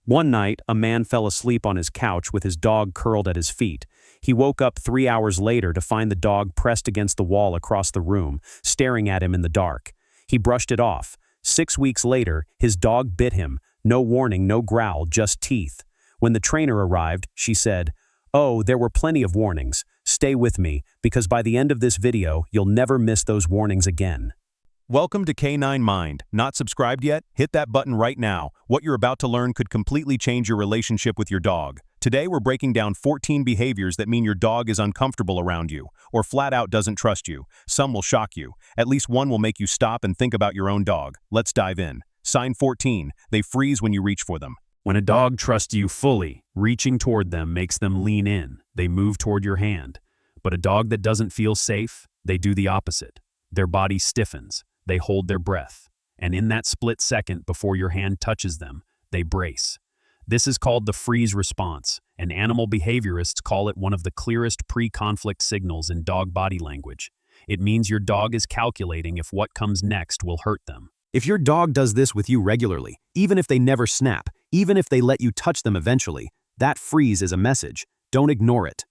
One night, a man fell asleep on his couch with his dog curled at his feet. He woke up 3 hours later to find the dog pressed against the wall across the room, staring at him in the dark. He brushed it off. 6 weeks later, his dog bit him. No warning, no growl, just teeth. When the trainer arrived, she said, "Oh, there were plenty of warnings. Stay with me, because by the end of this video, you'll never miss those warnings again." Welcome to Canine Mind. Not subscribed yet? Hit that button right now. What you're about to learn could completely change your relationship with your dog. Today we're breaking down 14 behaviors that mean your dog is uncomfortable around you, or flat out doesn't trust you. Some will shock you. At least one will make you stop and think about your own dog. Let's dive in. Sign 14. They freeze when you reach for them. When a dog trusts you fully, reaching toward them makes them lean in. They move toward your hand. But a dog that doesn't feel safe, they do the opposite. Their body stiffens. They hold their breath, and in that split second before your hand touches them, they brace. This is called the freeze response, and animal behaviorists call it one of the clearest pre-conflict signals in dog body language. It means your dog is calculating if what comes next will hurt them. If your dog does this with you regularly, even if they never snap, even if they let you touch them eventually, that freeze is a message. Don't ignore it.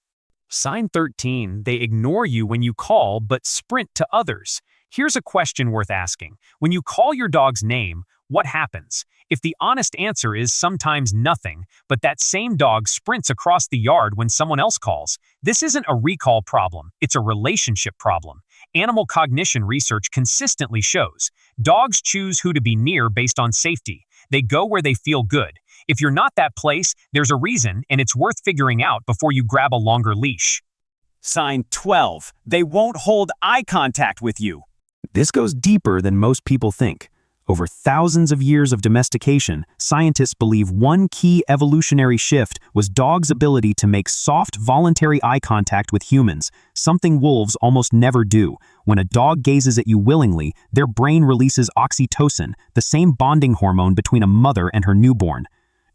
Sign 13. They ignore you when you call, but sprint to others. Here's a question worth asking. When you call your dog's name, what happens? If the honest answer is sometimes nothing, but that same dog sprints across the yard when someone else calls, this isn't a recall problem, it's a relationship problem. Animal cognition research consistently shows dogs choose who to be near based on safety. They go where they feel good. If you're not that place, there's a reason, and it's worth figuring out before you grab a longer leash. Sign 12. They won't hold eye contact with you. This goes deeper than most people think. Over thousands of years of domestication, scientists believe one key evolutionary shift was dogs' ability to make soft, voluntary eye contact with humans, something wolves almost never do. When a dog gazes at you willingly, their brain releases oxytocin, the same bonding hormone between a mother and her newborn.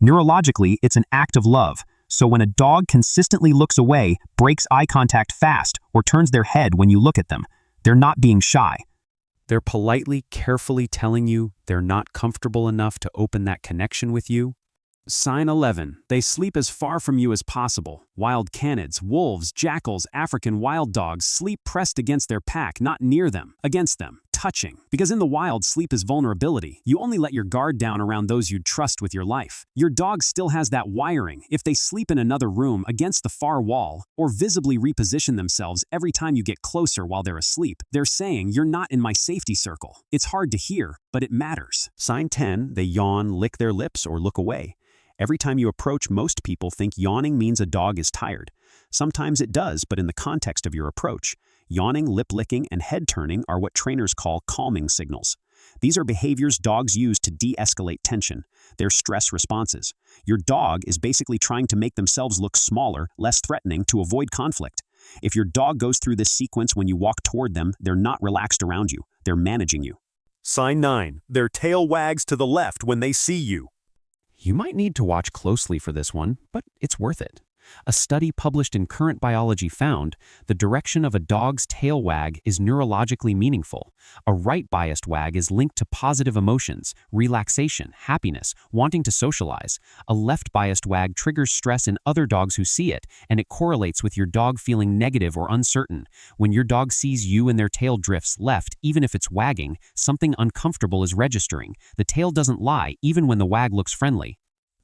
Neurologically, it's an act of love. So when a dog consistently looks away, breaks eye contact fast, or turns their head when you look at them, they're not being shy. They're politely, carefully telling you they're not comfortable enough to open that connection with you. Sign 11. They sleep as far from you as possible. Wild canids, wolves, jackals, African wild dogs sleep pressed against their pack, not near them, against them, touching. Because in the wild, sleep is vulnerability. You only let your guard down around those you'd trust with your life. Your dog still has that wiring. If they sleep in another room, against the far wall, or visibly reposition themselves every time you get closer while they're asleep, they're saying, "You're not in my safety circle." It's hard to hear, but it matters. Sign 10. They yawn, lick their lips, or look away. Every time you approach, most people think yawning means a dog is tired. Sometimes it does, but in the context of your approach, yawning, lip licking, and head turning are what trainers call calming signals. These are behaviors dogs use to de-escalate tension. They're stress responses. Your dog is basically trying to make themselves look smaller, less threatening, to avoid conflict. If your dog goes through this sequence when you walk toward them, they're not relaxed around you. They're managing you. Sign 9. Their tail wags to the left when they see you. You might need to watch closely for this one, but it's worth it. A study published in Current Biology found the direction of a dog's tail wag is neurologically meaningful. A right-biased wag is linked to positive emotions, relaxation, happiness, wanting to socialize. A left-biased wag triggers stress in other dogs who see it, and it correlates with your dog feeling negative or uncertain. When your dog sees you and their tail drifts left, even if it's wagging, something uncomfortable is registering. The tail doesn't lie, even when the wag looks friendly.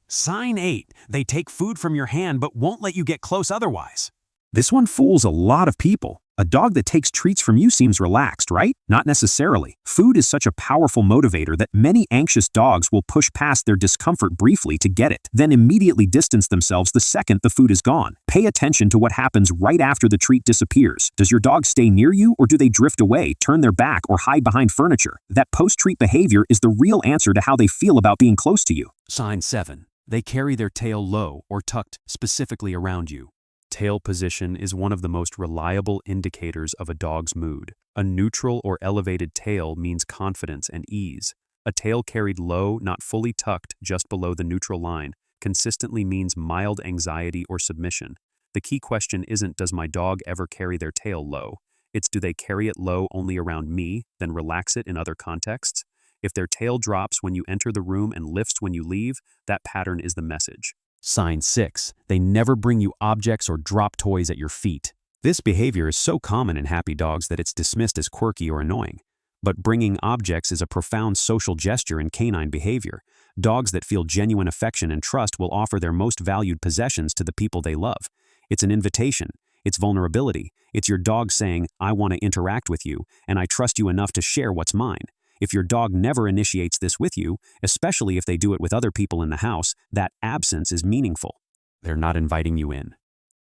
Sign 8. They take food from your hand but won't let you get close otherwise. This one fools a lot of people. A dog that takes treats from you seems relaxed, right? Not necessarily. Food is such a powerful motivator that many anxious dogs will push past their discomfort briefly to get it, then immediately distance themselves the second the food is gone. Pay attention to what happens right after the treat disappears. Does your dog stay near you, or do they drift away, turn their back, or hide behind furniture? That post-treat behavior is the real answer to how they feel about being close to you. Sign 7. They carry their tail low or tucked specifically around you. Tail position is one of the most reliable indicators of a dog's mood. A neutral or elevated tail means confidence and ease. A tail carried low, not fully tucked, just below the neutral line, consistently means mild anxiety or submission. The key question isn't, does my dog ever carry their tail low? It's, do they carry it low only around me, then relax it in other contexts? If their tail drops when you enter the room and lifts when you leave, that pattern is the message. Sign 6. They never bring you objects or drop toys at your feet. This behavior is so common in happy dogs that it's dismissed as quirky or annoying. But bringing objects is a profound social gesture in canine behavior. Dogs that feel genuine affection and trust will offer their most valued possessions to the people they love. It's an invitation. It's vulnerability. It's your dog saying, I want to interact with you, and I trust you enough to share what's mine. If your dog never initiates this with you, especially if they do it with other people in the house, that absence is meaningful. They're not inviting you in.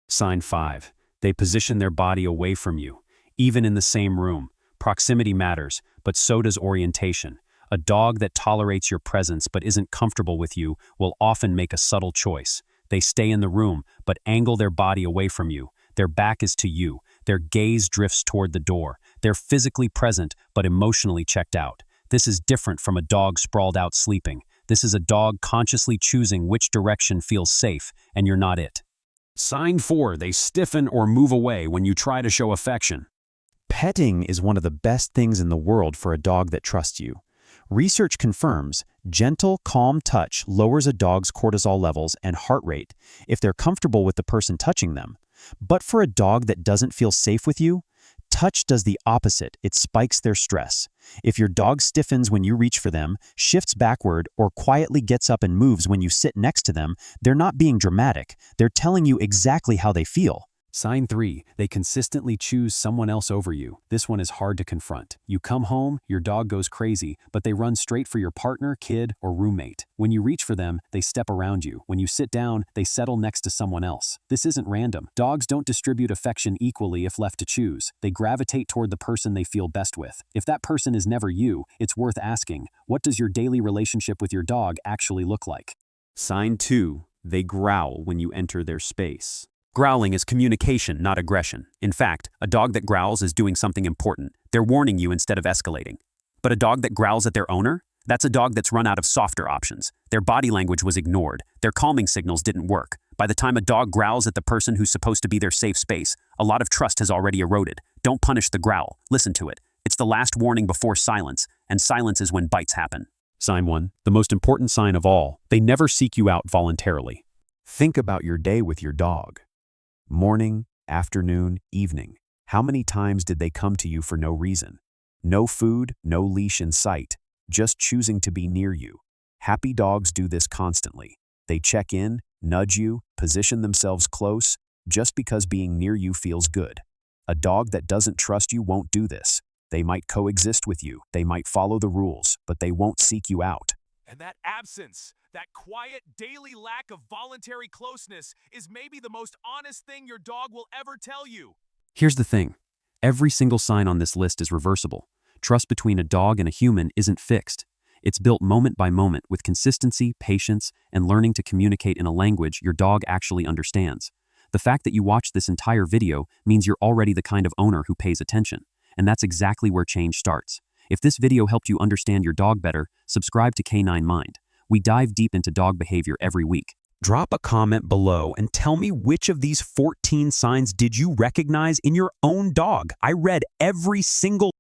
Sign 5. They position their body away from you, even in the same room. Proximity matters, but so does orientation. A dog that tolerates your presence but isn't comfortable with you will often make a subtle choice. They stay in the room, but angle their body away from you. Their back is to you. Their gaze drifts toward the door. They're physically present, but emotionally checked out. This is different from a dog sprawled out sleeping. This is a dog consciously choosing which direction feels safe, and you're not it. Sign 4. They stiffen or move away when you try to show affection. Petting is one of the best things in the world for a dog that trusts you. Research confirms gentle, calm touch lowers a dog's cortisol levels and heart rate if they're comfortable with the person touching them. But for a dog that doesn't feel safe with you, touch does the opposite. It spikes their stress. If your dog stiffens when you reach for them, shifts backward, or quietly gets up and moves when you sit next to them, they're not being dramatic. They're telling you exactly how they feel. Sign 3. They consistently choose someone else over you. This one is hard to confront. You come home, your dog goes crazy, but they run straight for your partner, kid, or roommate. When you reach for them, they step around you. When you sit down, they settle next to someone else. This isn't random. Dogs don't distribute affection equally if left to choose. They gravitate toward the person they feel best with. If that person is never you, it's worth asking, what does your daily relationship with your dog actually look like? Sign 2. They growl when you enter their space. Growling is communication, not aggression. In fact, a dog that growls is doing something important. They're warning you instead of escalating. But a dog that growls at their owner? That's a dog that's run out of softer options. Their body language was ignored. Their calming signals didn't work. By the time a dog growls at the person who's supposed to be their safe space, a lot of trust has already eroded. Don't punish the growl. Listen to it. It's the last warning before silence, and silence is when bites happen. Sign 1. The most important sign of all. They never seek you out voluntarily. Think about your day with your dog. Morning, afternoon, evening. How many times did they come to you for no reason? No food, no leash in sight, just choosing to be near you. Happy dogs do this constantly. They check in, nudge you, position themselves close, just because being near you feels good. A dog that doesn't trust you won't do this. They might coexist with you, they might follow the rules, but they won't seek you out. And that absence, that quiet daily lack of voluntary closeness is maybe the most honest thing your dog will ever tell you. Here's the thing. Every single sign on this list is reversible. Trust between a dog and a human isn't fixed. It's built moment by moment with consistency, patience, and learning to communicate in a language your dog actually understands. The fact that you watched this entire video means you're already the kind of owner who pays attention. And that's exactly where change starts. If this video helped you understand your dog better, subscribe to Canine Mind. We dive deep into dog behavior every week. Drop a comment below and tell me which of these 14 signs did you recognize in your own dog. I read every single